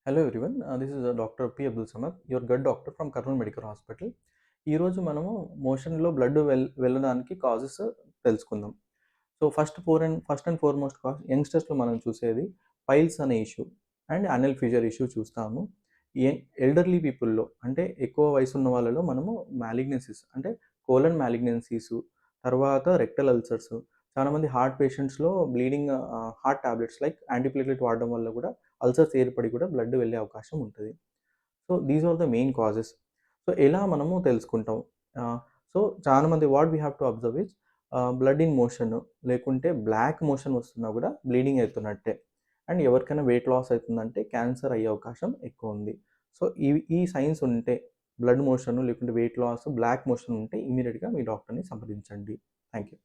Hello everyone. This is doctor P. Abdul Samad, your gut doctor from Kurnool medical hospital. ఈరోజు మనము మోషన్‌లో blood వెళ్ళడానికి causes తెలుసుకుందాం. So, first and foremost cause యంగ్‌స్టర్స్‌లో మనం చూసేది పైల్స్ అనే issue and anal fissure issue చూస్తాము. ఎ ఎల్డర్లీ పీపుల్‌లో అంటే ఎక్కువ వయసున్న వాళ్ళలో మనము మాలిగ్నెన్సీస్ అంటే కోలన్ మాలిగ్నెన్సీసు, తర్వాత రెక్టల్ అల్సర్స్, చాలామంది హార్ట్ పేషెంట్స్‌లో bleeding heart tablets like antiplatelet వాడడం వల్ల కూడా అల్సర్స్ ఏర్పడి కూడా బ్లడ్ వెళ్ళే అవకాశం ఉంటది. So, these are the main causes. So, ఎలా మనము తెలుసుకుంటాం? ఆహ్, సో, చాలామంది what we have to observe is blood in motion లేకుంటే బ్లాక్ మోషన్ వస్తున్నా కూడా బ్లీడింగ్ అయితున్నట్టే. అండ్ ఎవరికైనా వెయిట్ లాస్ అయితుందంటే క్యాన్సర్ అయ్యే అవకాశం ఎక్కువుంది. సో, ఈ సైన్స్ ఉంటే బ్లడ్ మోషన్ లేకుంటే వెయిట్ లాస్, బ్లాక్ మోషన్ ఉంటే ఇమ్మీడియేట్‌గా మీ డాక్టర్‌ని సంప్రదించండి. Thank you.